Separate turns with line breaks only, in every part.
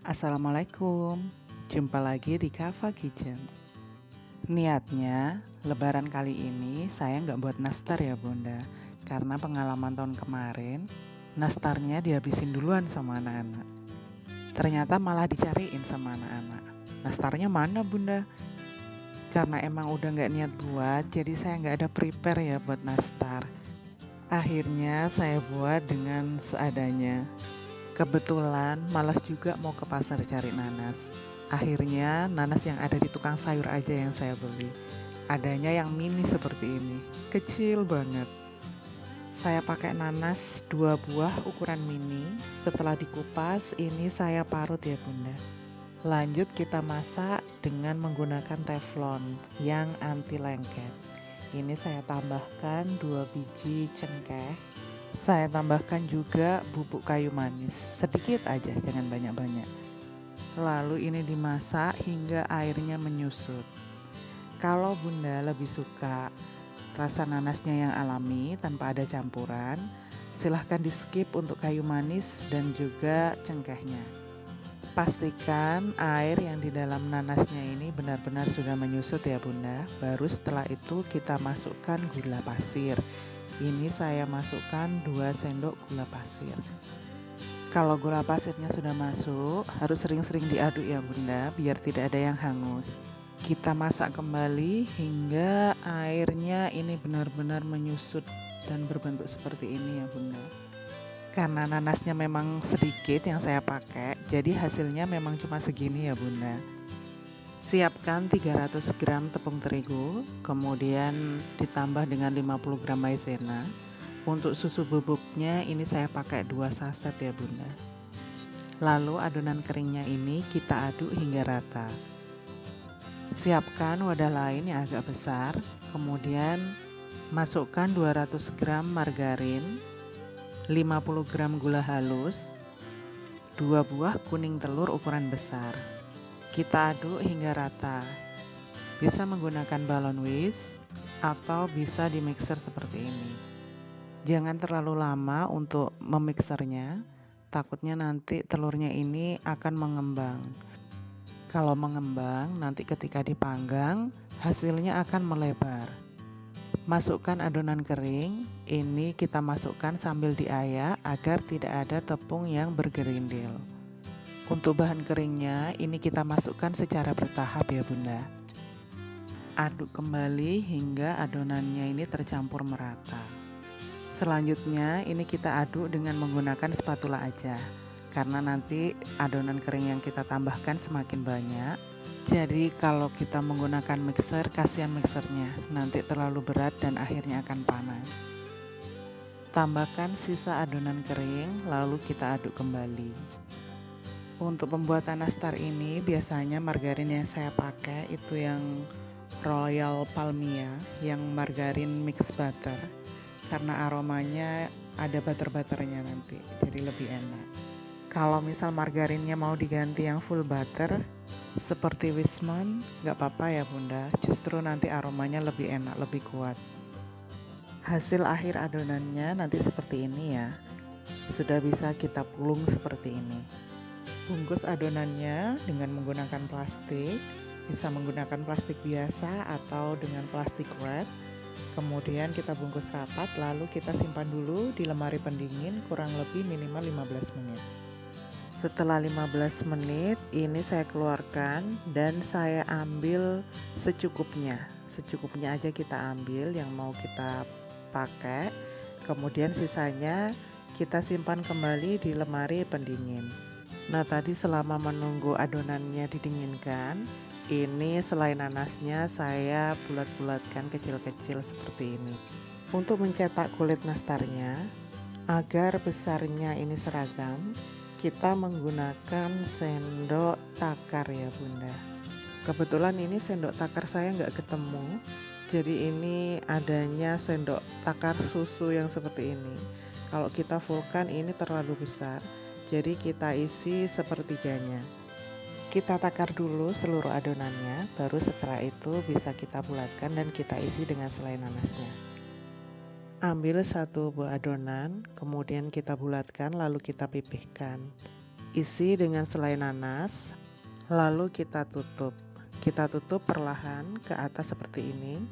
Assalamualaikum, jumpa lagi di Kava Kitchen. Niatnya, lebaran kali ini saya nggak buat nastar ya bunda, karena pengalaman tahun kemarin, nastarnya dihabisin duluan sama anak-anak. Ternyata malah dicariin sama anak-anak. Nastarnya mana bunda? Karena emang udah nggak niat buat, jadi saya nggak ada prepare ya buat nastar. Akhirnya saya buat dengan seadanya. Kebetulan malas juga mau ke pasar cari nanas. Akhirnya nanas yang ada di tukang sayur aja yang saya beli. Adanya yang mini seperti ini, kecil banget. Saya pakai nanas 2 buah ukuran mini. Setelah dikupas, ini saya parut ya bunda. Lanjut kita masak dengan menggunakan teflon yang anti lengket. Ini saya tambahkan 2 biji cengkeh. Saya tambahkan juga bubuk kayu manis, sedikit aja, jangan banyak-banyak. Lalu ini dimasak hingga airnya menyusut. Kalau bunda lebih suka rasa nanasnya yang alami tanpa ada campuran, silahkan di skip untuk kayu manis dan juga cengkehnya. Pastikan air yang di dalam nanasnya ini benar-benar sudah menyusut ya bunda. Baru setelah itu kita masukkan gula pasir. Ini saya masukkan 2 sendok gula pasir. Kalau gula pasirnya sudah masuk, harus sering-sering diaduk ya bunda, biar tidak ada yang hangus. Kita masak kembali hingga airnya ini benar-benar menyusut dan berbentuk seperti ini ya bunda. Karena nanasnya memang sedikit yang saya pakai, jadi hasilnya memang cuma segini ya bunda. Siapkan 300 gram tepung terigu, kemudian ditambah dengan 50 gram maizena. Untuk susu bubuknya ini saya pakai 2 saset ya bunda. Lalu adonan keringnya ini kita aduk hingga rata. Siapkan wadah lain yang agak besar, kemudian masukkan 200 gram margarin, 50 gram gula halus, 2 buah kuning telur ukuran besar. Kita aduk hingga rata. Bisa menggunakan balon whisk atau bisa di mixer seperti ini. Jangan terlalu lama untuk memixernya, takutnya nanti telurnya ini akan mengembang. Kalau mengembang, nanti ketika dipanggang, hasilnya akan melebar. Masukkan adonan kering, ini kita masukkan sambil diayak agar tidak ada tepung yang bergerindil. Untuk bahan keringnya, ini kita masukkan secara bertahap ya bunda. Aduk kembali hingga adonannya ini tercampur merata. Selanjutnya, ini kita aduk dengan menggunakan spatula aja. Karena nanti adonan kering yang kita tambahkan semakin banyak. Jadi kalau kita menggunakan mixer, kasihan mixernya, nanti terlalu berat dan akhirnya akan panas. Tambahkan sisa adonan kering, lalu kita aduk kembali. Untuk pembuatan nastar ini biasanya margarin yang saya pakai itu yang Royal Palmia, yang margarin mix butter, karena aromanya ada butter-butternya nanti, jadi lebih enak. Kalau misal margarinnya mau diganti yang full butter seperti Wismon, nggak apa-apa ya bunda, justru nanti aromanya lebih enak, lebih kuat. Hasil akhir adonannya nanti seperti ini ya, sudah bisa kita pulung seperti ini. Bungkus adonannya dengan menggunakan plastik, bisa menggunakan plastik biasa atau dengan plastik wrap. Kemudian kita bungkus rapat, lalu kita simpan dulu di lemari pendingin kurang lebih minimal 15 menit. Setelah 15 menit ini saya keluarkan dan saya ambil secukupnya. Secukupnya aja kita ambil yang mau kita pakai. Kemudian sisanya kita simpan kembali di lemari pendingin. Nah tadi selama menunggu adonannya didinginkan, ini selain nanasnya saya bulat-bulatkan kecil-kecil seperti ini. Untuk mencetak kulit nastarnya, agar besarnya ini seragam, kita menggunakan sendok takar ya bunda. Kebetulan ini sendok takar saya nggak ketemu, jadi ini adanya sendok takar susu yang seperti ini. Kalau kita fullkan ini terlalu besar, jadi kita isi sepertiganya. Kita takar dulu seluruh adonannya, baru setelah itu bisa kita bulatkan dan kita isi dengan selai nanasnya. Ambil 1 buah adonan, kemudian kita bulatkan lalu kita pipihkan. isi dengan selai nanas, lalu kita tutup. Kita tutup perlahan ke atas seperti ini.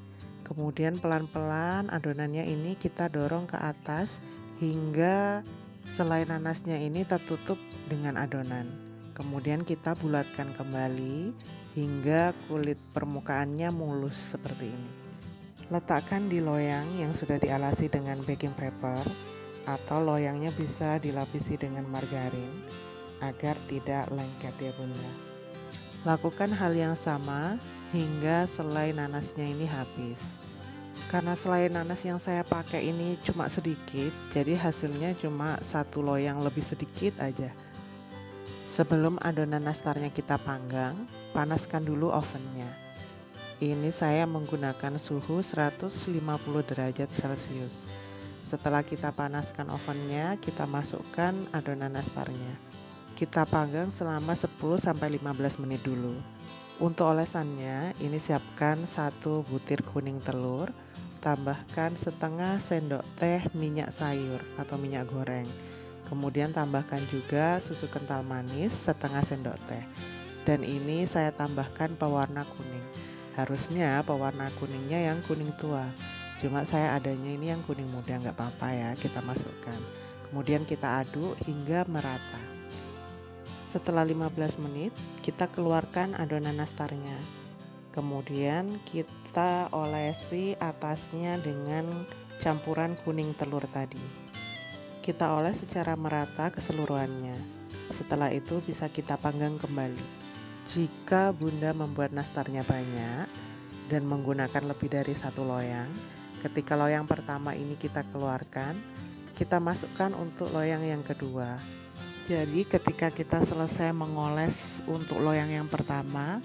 Kemudian pelan-pelan adonannya ini kita dorong ke atas hingga selai nanasnya ini tertutup dengan adonan. Kemudian kita bulatkan kembali hingga kulit permukaannya mulus seperti ini. Letakkan di loyang yang sudah dialasi dengan baking paper, atau loyangnya bisa dilapisi dengan margarin agar tidak lengket ya bunda. Lakukan hal yang sama hingga selai nanasnya ini habis. Karena selai nanas yang saya pakai ini cuma sedikit, jadi hasilnya cuma satu loyang lebih sedikit aja. Sebelum adonan nastarnya kita panggang, panaskan dulu ovennya. Ini saya menggunakan suhu 150 derajat Celcius. Setelah kita panaskan ovennya, kita masukkan adonan nastarnya. Kita panggang selama 10-15 menit dulu. Untuk olesannya, ini siapkan 1 butir kuning telur, tambahkan setengah sendok teh minyak sayur atau minyak goreng. Kemudian tambahkan juga susu kental manis setengah sendok teh. Dan ini saya tambahkan pewarna kuning. Harusnya pewarna kuningnya yang kuning tua, cuma saya adanya ini yang kuning muda, nggak apa-apa ya, kita masukkan. Kemudian kita aduk hingga merata. Setelah 15 menit, kita keluarkan adonan nastarnya. Kemudian kita olesi atasnya dengan campuran kuning telur tadi. Kita oles secara merata keseluruhannya. Setelah itu bisa kita panggang kembali. Jika bunda membuat nastarnya banyak dan menggunakan lebih dari 1 loyang, ketika loyang pertama ini kita keluarkan, kita masukkan untuk loyang yang kedua. Jadi ketika kita selesai mengoles untuk loyang yang pertama,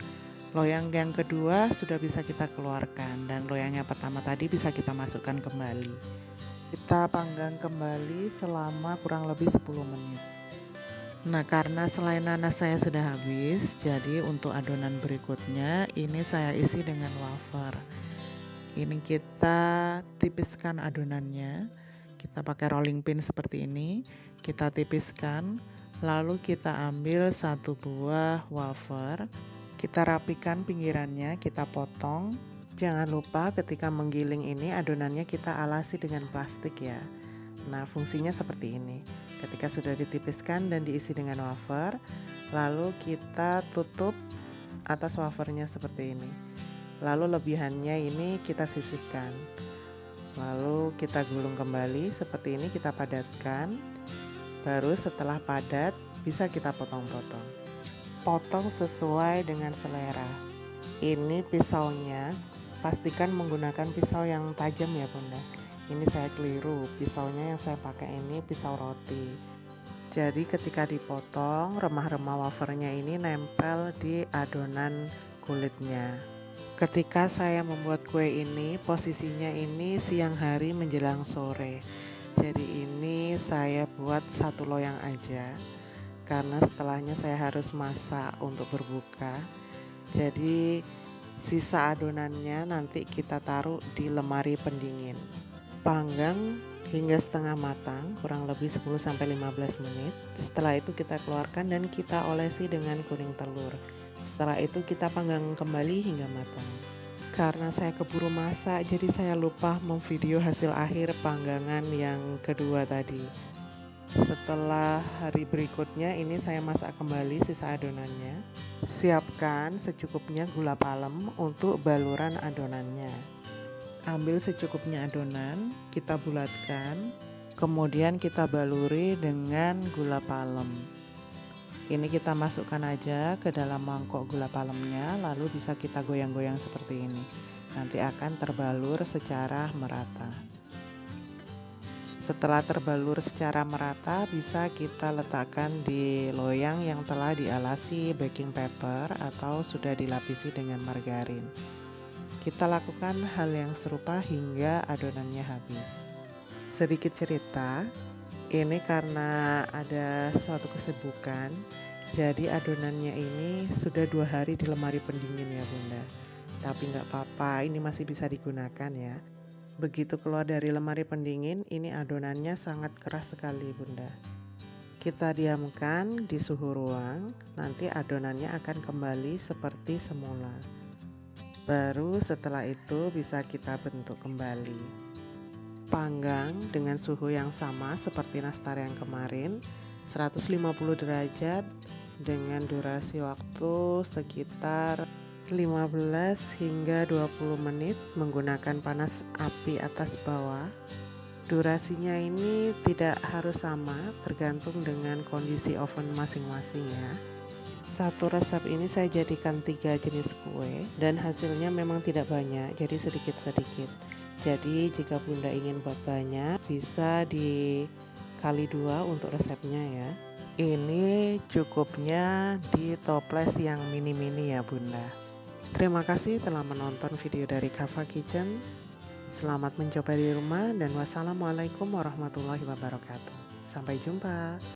loyang yang kedua sudah bisa kita keluarkan, dan loyang yang pertama tadi bisa kita masukkan kembali. Kita panggang kembali selama kurang lebih 10 menit. Nah, karena selai nanas saya sudah habis, jadi untuk adonan berikutnya ini saya isi dengan wafer. Ini kita tipiskan adonannya. Kita pakai rolling pin seperti ini. Kita tipiskan, lalu kita ambil 1 buah wafer. Kita rapikan pinggirannya, kita potong. Jangan lupa ketika menggiling ini adonannya kita alasi dengan plastik ya. Nah, fungsinya seperti ini. Ketika sudah ditipiskan dan diisi dengan wafer, lalu kita tutup atas wafernya seperti ini. Lalu lebihannya ini kita sisihkan. Lalu kita gulung kembali seperti ini, kita padatkan. Baru setelah padat bisa kita potong-potong. Potong sesuai dengan selera. Ini pisaunya, pastikan menggunakan pisau yang tajam ya bunda. Ini saya keliru, pisaunya yang saya pakai ini pisau roti. Jadi ketika dipotong, remah-remah wafernya ini nempel di adonan kulitnya. Ketika saya membuat kue ini, posisinya ini siang hari menjelang sore. Jadi ini saya buat 1 loyang aja, karena setelahnya saya harus masak untuk berbuka. Jadi sisa adonannya nanti kita taruh di lemari pendingin. Panggang hingga setengah matang, kurang lebih 10-15 menit. Setelah itu kita keluarkan dan kita olesi dengan kuning telur. Setelah itu kita panggang kembali hingga matang. Karena saya keburu masak, jadi saya lupa memvideo hasil akhir panggangan yang kedua tadi. Setelah hari berikutnya ini saya masak kembali sisa adonannya. Siapkan secukupnya gula palem untuk baluran adonannya. Ambil secukupnya adonan, kita bulatkan, kemudian kita baluri dengan gula palem. Ini kita masukkan aja ke dalam mangkok gula palemnya, lalu bisa kita goyang-goyang seperti ini. Nanti akan terbalur secara merata. Setelah terbalur secara merata, bisa kita letakkan di loyang yang telah dialasi baking paper atau sudah dilapisi dengan margarin. Kita lakukan hal yang serupa hingga adonannya habis. Sedikit cerita, ini karena ada suatu kesibukan, jadi adonannya ini sudah 2 hari di lemari pendingin ya bunda. Tapi nggak apa-apa, ini masih bisa digunakan ya. Begitu keluar dari lemari pendingin, ini adonannya sangat keras sekali bunda. Kita diamkan di suhu ruang, nanti adonannya akan kembali seperti semula. Baru setelah itu bisa kita bentuk kembali. Panggang dengan suhu yang sama seperti nastar yang kemarin, 150 derajat dengan durasi waktu sekitar 15 hingga 20 menit menggunakan panas api atas bawah. Durasinya ini tidak harus sama, tergantung dengan kondisi oven masing-masing ya. Satu resep ini saya jadikan 3 jenis kue dan hasilnya memang tidak banyak, jadi sedikit-sedikit. Jadi jika Bunda ingin buat banyak, bisa dikali 2 untuk resepnya ya. Ini cukupnya di toples yang mini-mini ya Bunda. Terima kasih telah menonton video dari Kava Kitchen. Selamat mencoba di rumah dan wassalamualaikum warahmatullahi wabarakatuh. Sampai jumpa.